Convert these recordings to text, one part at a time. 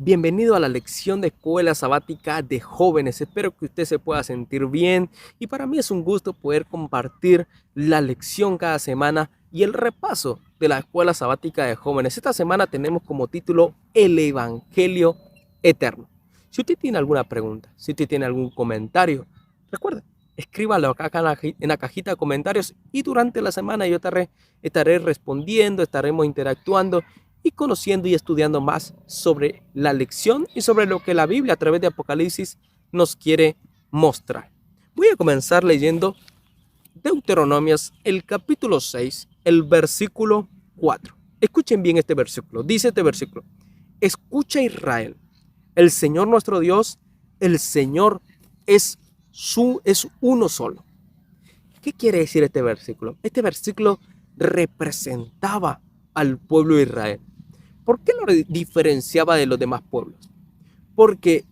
Bienvenido a la lección de escuela sabática de jóvenes. Espero que usted se pueda sentir bien y para mí es un gusto poder compartir la lección cada semana y el repaso de la escuela sabática de jóvenes. Esta semana tenemos como título El Evangelio Eterno. Si usted tiene alguna pregunta, si usted tiene algún comentario, recuerde, escríbalo acá en la cajita de comentarios y durante la semana yo estaré respondiendo, estaremos interactuando y conociendo y estudiando más sobre la lección y sobre lo que la Biblia a través de Apocalipsis nos quiere mostrar. Voy a comenzar leyendo Deuteronomios, el capítulo 6, el versículo 4. Escuchen bien este versículo. Dice este versículo: escucha Israel, el Señor nuestro Dios, el Señor es uno solo. ¿Qué quiere decir este versículo? Este versículo representaba al pueblo de Israel. ¿Por qué lo diferenciaba de los demás pueblos? Porque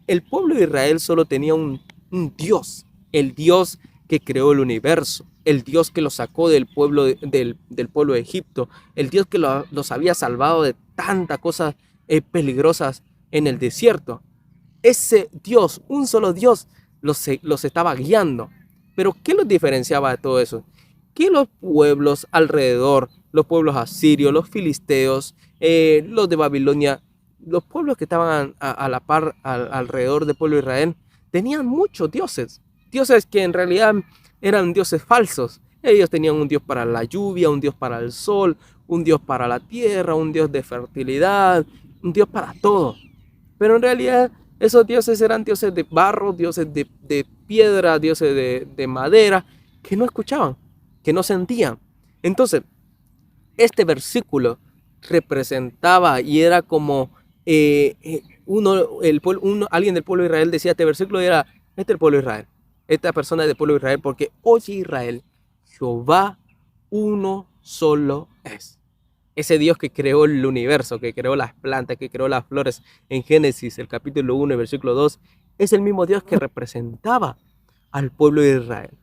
el pueblo de Israel solo tenía un Dios, el Dios que creó el universo, el Dios que los sacó del pueblo de Egipto, el Dios que los había salvado de tantas cosas peligrosas en el desierto. Ese Dios, un solo Dios, los estaba guiando. Pero ¿qué los diferenciaba de todo eso? Que los pueblos alrededor, los pueblos asirios, los filisteos, los de Babilonia, los pueblos que estaban a la par alrededor del pueblo de Israel, tenían muchos dioses. Dioses que en realidad eran dioses falsos. Ellos tenían un dios para la lluvia, un dios para el sol, un dios para la tierra, un dios de fertilidad, un dios para todo. Pero en realidad esos dioses eran dioses de barro, dioses de piedra, dioses de madera, que no escuchaban, que no sentían. Entonces, este versículo representaba y era como alguien del pueblo de Israel decía este versículo y era, este es el pueblo de Israel, esta persona es del pueblo de Israel, porque oye Israel, Jehová uno solo es. Ese Dios que creó el universo, que creó las plantas, que creó las flores en Génesis, el capítulo 1 y versículo 2, es el mismo Dios que representaba al pueblo de Israel.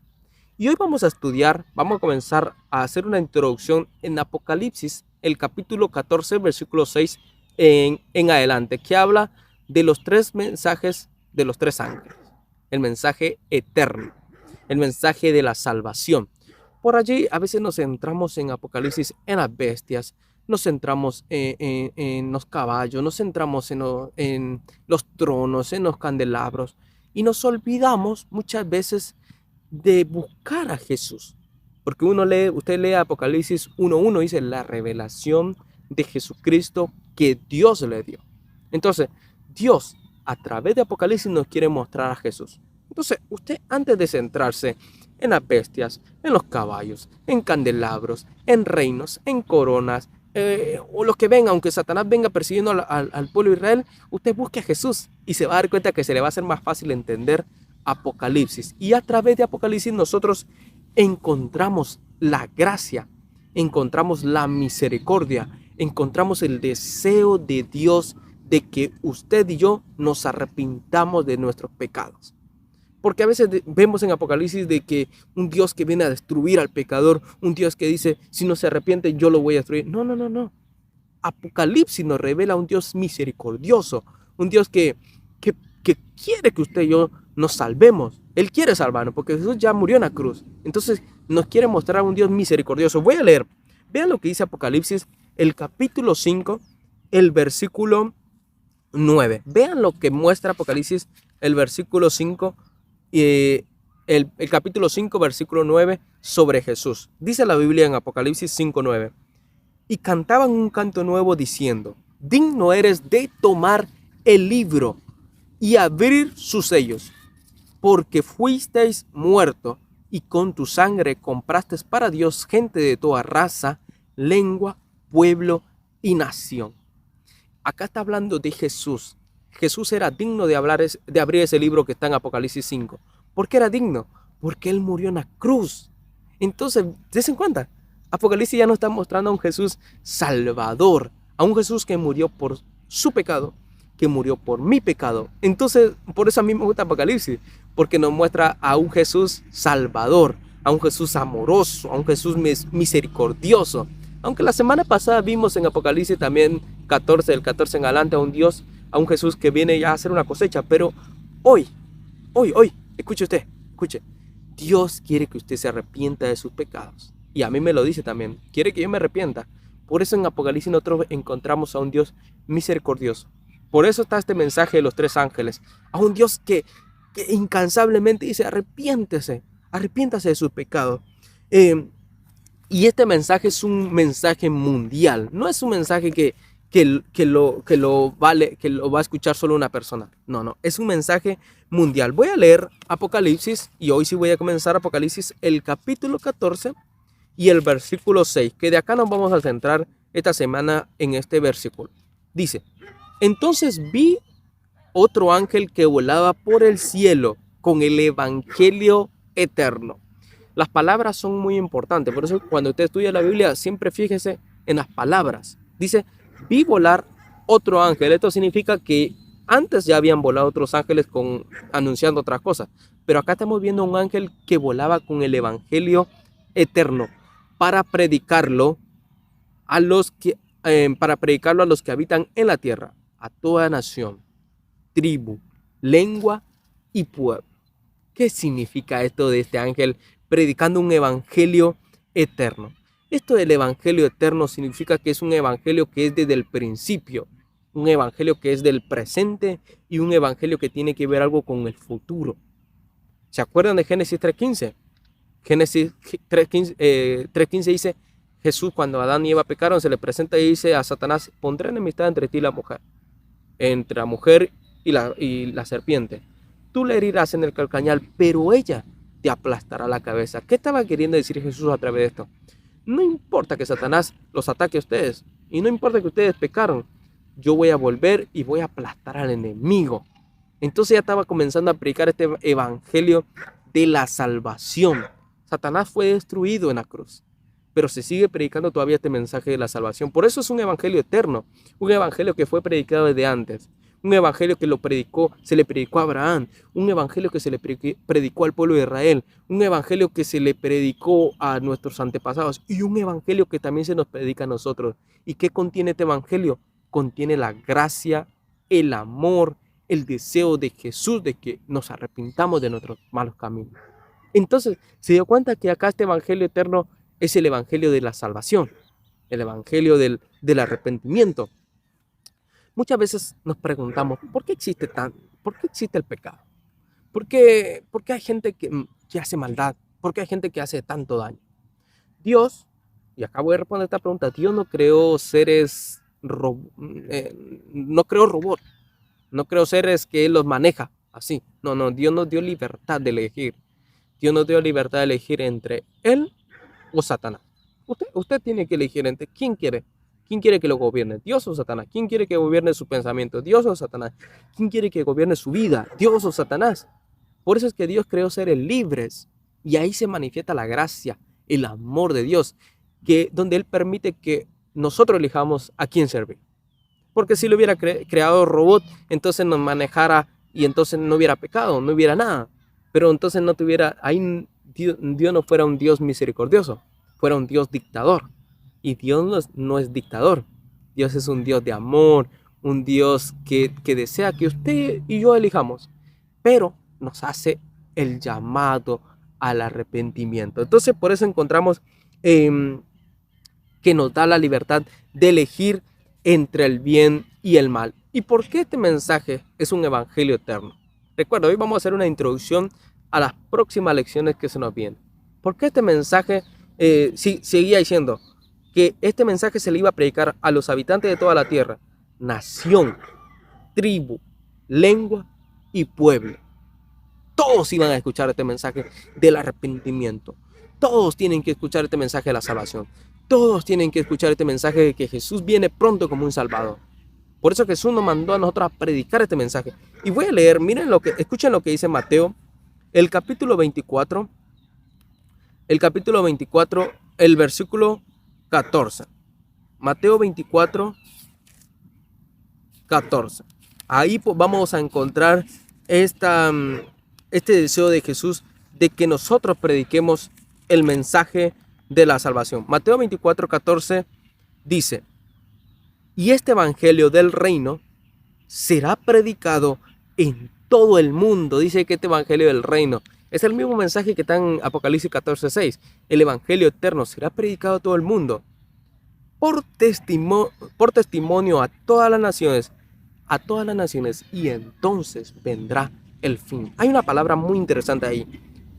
Y hoy vamos a comenzar a hacer una introducción en Apocalipsis, el capítulo 14, versículo 6 en adelante, que habla de los tres mensajes de los tres ángeles. El mensaje eterno, el mensaje de la salvación. Por allí a veces nos centramos en Apocalipsis en las bestias, nos centramos en los caballos, nos centramos en los tronos, en los candelabros y nos olvidamos muchas veces de buscar a Jesús. Porque usted lee Apocalipsis 1:1, dice la revelación de Jesucristo que Dios le dio. Entonces, Dios a través de Apocalipsis nos quiere mostrar a Jesús. Entonces, usted antes de centrarse en las bestias, en los caballos, en candelabros, en reinos, en coronas, o los que vengan, aunque Satanás venga persiguiendo al pueblo de Israel, usted busque a Jesús y se va a dar cuenta que se le va a hacer más fácil entender Apocalipsis. Y a través de Apocalipsis nosotros encontramos la gracia, encontramos la misericordia, encontramos el deseo de Dios de que usted y yo nos arrepintamos de nuestros pecados. Porque a veces vemos en Apocalipsis de que un Dios que viene a destruir al pecador, un Dios que dice, si no se arrepiente, yo lo voy a destruir. No, no, no, no. Apocalipsis nos revela un Dios misericordioso, un Dios que quiere que usted y yo nos salvemos. Él quiere salvarnos porque Jesús ya murió en la cruz. Entonces nos quiere mostrar a un Dios misericordioso. Voy a leer. Vean lo que dice Apocalipsis, el capítulo 5, el versículo 9. Vean lo que muestra Apocalipsis, el versículo 5, el capítulo 5, versículo 9, sobre Jesús. Dice la Biblia en Apocalipsis 5:9. Y cantaban un canto nuevo diciendo, digno eres de tomar el libro y abrir sus sellos, porque fuisteis muerto y con tu sangre compraste para Dios gente de toda raza, lengua, pueblo y nación. Acá está hablando de Jesús. Jesús era digno de abrir ese libro que está en Apocalipsis 5. ¿Por qué era digno? Porque Él murió en la cruz. Entonces, dense cuenta, Apocalipsis ya nos está mostrando a un Jesús salvador, a un Jesús que murió por su pecado, que murió por mi pecado. Entonces, por eso a mí me gusta Apocalipsis, porque nos muestra a un Jesús salvador, a un Jesús amoroso, a un Jesús misericordioso. Aunque la semana pasada vimos en Apocalipsis también 14, del 14 en adelante, a un Dios a un Jesús que viene ya a hacer una cosecha. Pero hoy, escuche usted, escuche. Dios quiere que usted se arrepienta de sus pecados. Y a mí me lo dice también. Quiere que yo me arrepienta. Por eso en Apocalipsis nosotros encontramos a un Dios misericordioso. Por eso está este mensaje de los 3 ángeles. A un Dios que incansablemente dice, arrepiéntese de sus pecados. Y este mensaje es un mensaje mundial. No es un mensaje que lo va a escuchar solo una persona. No. Es un mensaje mundial. Voy a leer Apocalipsis y hoy sí voy a comenzar Apocalipsis, el capítulo 14 y el versículo 6. Que de acá nos vamos a centrar esta semana en este versículo. Dice, entonces vi otro ángel que volaba por el cielo con el evangelio eterno. Las palabras son muy importantes, por eso cuando usted estudia la Biblia siempre fíjese en las palabras. Dice, vi volar otro ángel. Esto significa que antes ya habían volado otros ángeles anunciando otras cosas, pero acá estamos viendo un ángel que volaba con el evangelio eterno para predicarlo a los que habitan en la tierra, a toda nación, tribu, lengua y pueblo. ¿Qué significa esto de este ángel predicando un evangelio eterno? Esto del evangelio eterno significa que es un evangelio que es desde el principio, un evangelio que es del presente y un evangelio que tiene que ver algo con el futuro. ¿Se acuerdan de Génesis 3.15? Génesis 3.15 dice, Jesús cuando Adán y Eva pecaron se le presenta y dice a Satanás, pondré enemistad entre ti y la mujer, entre la mujer y la serpiente. Tú le herirás en el calcañar, pero ella te aplastará la cabeza. ¿Qué estaba queriendo decir Jesús a través de esto? No importa que Satanás los ataque a ustedes, y no importa que ustedes pecaron, yo voy a volver y voy a aplastar al enemigo. Entonces ya estaba comenzando a predicar este evangelio de la salvación. Satanás fue destruido en la cruz, pero se sigue predicando todavía este mensaje de la salvación. Por eso es un evangelio eterno, un evangelio que fue predicado desde antes. Un evangelio que se le predicó a Abraham, un evangelio que se le predicó al pueblo de Israel, un evangelio que se le predicó a nuestros antepasados y un evangelio que también se nos predica a nosotros. ¿Y qué contiene este evangelio? Contiene la gracia, el amor, el deseo de Jesús de que nos arrepintamos de nuestros malos caminos. Entonces, se dio cuenta que acá este evangelio eterno es el evangelio de la salvación, el evangelio del arrepentimiento. Muchas veces nos preguntamos, ¿por qué existe el pecado? ¿Por qué hay gente que hace maldad? ¿Por qué hay gente que hace tanto daño? Dios, y acá voy a responder esta pregunta, Dios no creó no creó robots, no creó seres que Él los maneja así. No, Dios nos dio libertad de elegir. Dios nos dio libertad de elegir entre Él o Satanás. Usted tiene que elegir entre quién quiere. ¿Quién quiere que lo gobierne? ¿Dios o Satanás? ¿Quién quiere que gobierne su pensamiento? ¿Dios o Satanás? ¿Quién quiere que gobierne su vida? ¿Dios o Satanás? Por eso es que Dios creó seres libres. Y ahí se manifiesta la gracia, el amor de Dios, donde Él permite que nosotros elijamos a quién servir. Porque si lo hubiera creado robot, entonces nos manejara y entonces no hubiera pecado, no hubiera nada. Pero entonces ahí Dios no fuera un Dios misericordioso, fuera un Dios dictador. Y Dios no es dictador. Dios es un Dios de amor, un Dios que desea que usted y yo elijamos, pero nos hace el llamado al arrepentimiento. Entonces por eso encontramos que nos da la libertad de elegir entre el bien y el mal. ¿Y por qué este mensaje es un evangelio eterno? Recuerda, hoy vamos a hacer una introducción a las próximas lecciones que se nos vienen. ¿Por qué este mensaje seguía diciendo que este mensaje se le iba a predicar a los habitantes de toda la tierra, nación, tribu, lengua y pueblo? Todos iban a escuchar este mensaje del arrepentimiento. Todos tienen que escuchar este mensaje de la salvación. Todos tienen que escuchar este mensaje de que Jesús viene pronto como un salvador. Por eso Jesús nos mandó a nosotros a predicar este mensaje. Y voy a leer, escuchen lo que dice Mateo, el capítulo 24, el versículo 14. Mateo 24, 14. Ahí vamos a encontrar este deseo de Jesús de que nosotros prediquemos el mensaje de la salvación. Mateo 24, 14 dice, y este evangelio del reino será predicado en todo el mundo. Dice que este evangelio del reino es el mismo mensaje que está en Apocalipsis 14:6. El evangelio eterno será predicado a todo el mundo por testimonio a todas las naciones, y entonces vendrá el fin. Hay una palabra muy interesante ahí,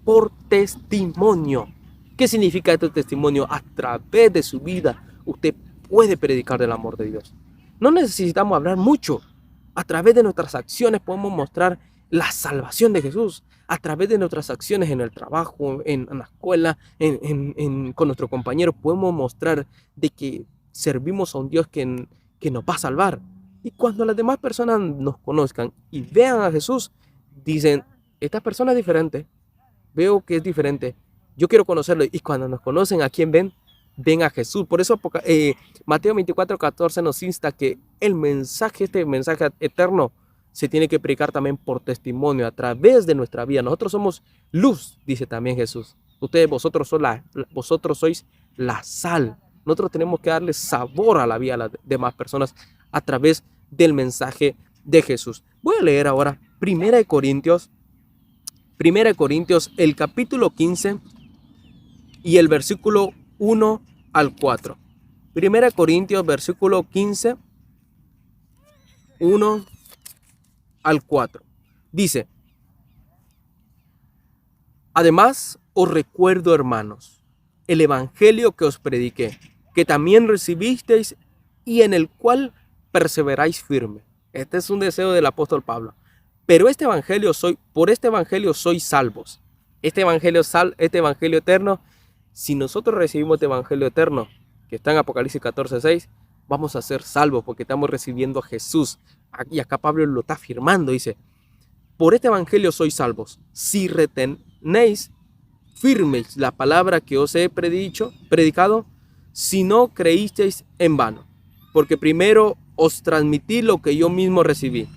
por testimonio. ¿Qué significa este testimonio? A través de su vida usted puede predicar del amor de Dios. No necesitamos hablar mucho. A través de nuestras acciones podemos mostrar la salvación de Jesús. A través de nuestras acciones en el trabajo, en la escuela, con nuestros compañeros, podemos mostrar de que servimos a un Dios que nos va a salvar. Y cuando las demás personas nos conozcan y vean a Jesús, dicen, esta persona es diferente. Veo que es diferente. Yo quiero conocerlo. Y cuando nos conocen, ¿a quién ven? Ven a Jesús. Por eso Mateo 24:14 nos insta que este mensaje eterno, se tiene que predicar también por testimonio, a través de nuestra vida. Nosotros somos luz, dice también Jesús. Vosotros sois la sal. Nosotros tenemos que darle sabor a la vida a las demás personas a través del mensaje de Jesús. Voy a leer ahora 1 Corintios, el capítulo 15 y el versículo 1 al 4. 1 Corintios, versículo 15, 1 al 4. Dice: además os recuerdo, hermanos, el evangelio que os prediqué, que también recibisteis y en el cual perseveráis firme. Este es un deseo del apóstol Pablo. Pero por este evangelio sois salvos. Este evangelio eterno, si nosotros recibimos este evangelio eterno, que está en Apocalipsis 14:6, vamos a ser salvos porque estamos recibiendo a Jesús. Y acá Pablo lo está afirmando, dice: por este evangelio sois salvos, si retenéis firmes la palabra que os he predicado, si no creísteis en vano. Porque primero os transmití lo que yo mismo recibí,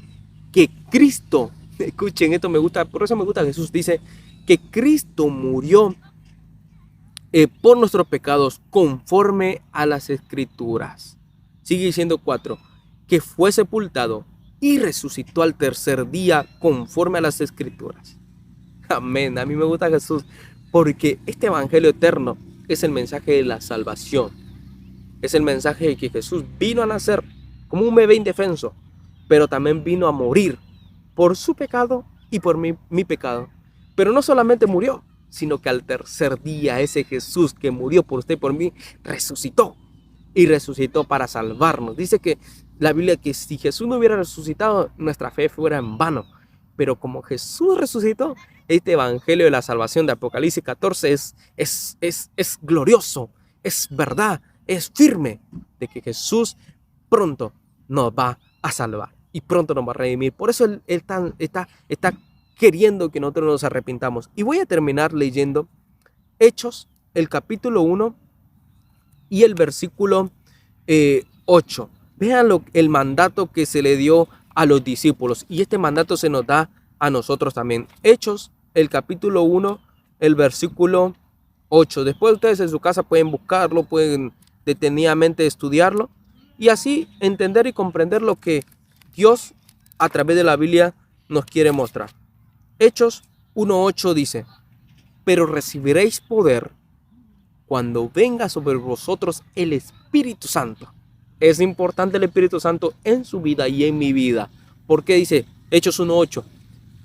que Cristo, escuchen, esto me gusta, por eso me gusta Jesús, dice que Cristo murió por nuestros pecados conforme a las Escrituras. Sigue diciendo 4, que fue sepultado y resucitó al tercer día conforme a las Escrituras. Amén. A mí me gusta Jesús porque este evangelio eterno es el mensaje de la salvación. Es el mensaje de que Jesús vino a nacer como un bebé indefenso, pero también vino a morir por su pecado y por mi pecado. Pero no solamente murió, sino que al tercer día ese Jesús que murió por usted y por mí resucitó. Y resucitó para salvarnos. Dice que la Biblia que si Jesús no hubiera resucitado, nuestra fe fuera en vano. Pero como Jesús resucitó, este evangelio de la salvación de Apocalipsis 14 es glorioso, es verdad, es firme de que Jesús pronto nos va a salvar y pronto nos va a redimir. Por eso Él está queriendo que nosotros nos arrepintamos. Y voy a terminar leyendo Hechos, el capítulo 1 y el versículo 8. Vean el mandato que se le dio a los discípulos, y este mandato se nos da a nosotros también. Hechos, el capítulo 1, el versículo 8. Después ustedes en su casa pueden buscarlo, pueden detenidamente estudiarlo y así entender y comprender lo que Dios a través de la Biblia nos quiere mostrar. Hechos 1:8 dice: pero recibiréis poder cuando venga sobre vosotros el Espíritu Santo. Es importante el Espíritu Santo en su vida y en mi vida. ¿Por qué dice Hechos 1:8?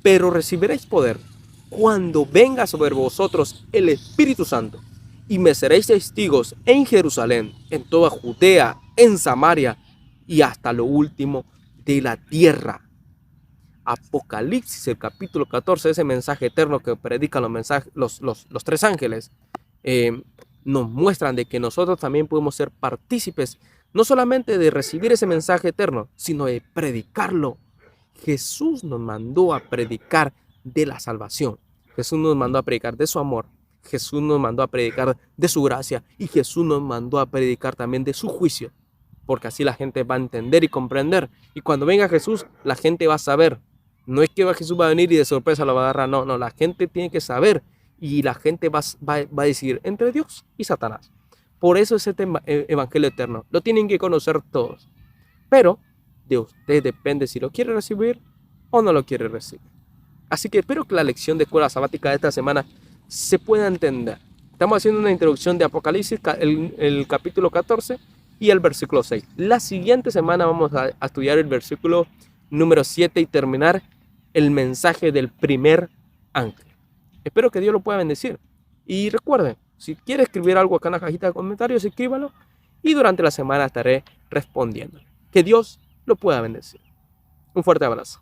Pero recibiréis poder cuando venga sobre vosotros el Espíritu Santo, y me seréis testigos en Jerusalén, en toda Judea, en Samaria y hasta lo último de la tierra. Apocalipsis, el capítulo 14, ese mensaje eterno que predican los tres ángeles, nos muestran de que nosotros también podemos ser partícipes, no solamente de recibir ese mensaje eterno, sino de predicarlo. Jesús nos mandó a predicar de la salvación. Jesús nos mandó a predicar de su amor. Jesús nos mandó a predicar de su gracia. Y Jesús nos mandó a predicar también de su juicio. Porque así la gente va a entender y comprender. Y cuando venga Jesús, la gente va a saber. No es que Jesús va a venir y de sorpresa lo va a agarrar. No, la gente tiene que saber. Y la gente va a decidir entre Dios y Satanás. Por eso es este evangelio eterno. Lo tienen que conocer todos. Pero de usted depende si lo quiere recibir o no lo quiere recibir. Así que espero que la lección de escuela sabática de esta semana se pueda entender. Estamos haciendo una introducción de Apocalipsis, el capítulo 14 y el versículo 6. La siguiente semana vamos a estudiar el versículo número 7 y terminar el mensaje del primer ángel. Espero que Dios lo pueda bendecir. Y recuerden, si quiere escribir algo acá en la cajita de comentarios, escríbalo y durante la semana estaré respondiendo. Que Dios lo pueda bendecir. Un fuerte abrazo.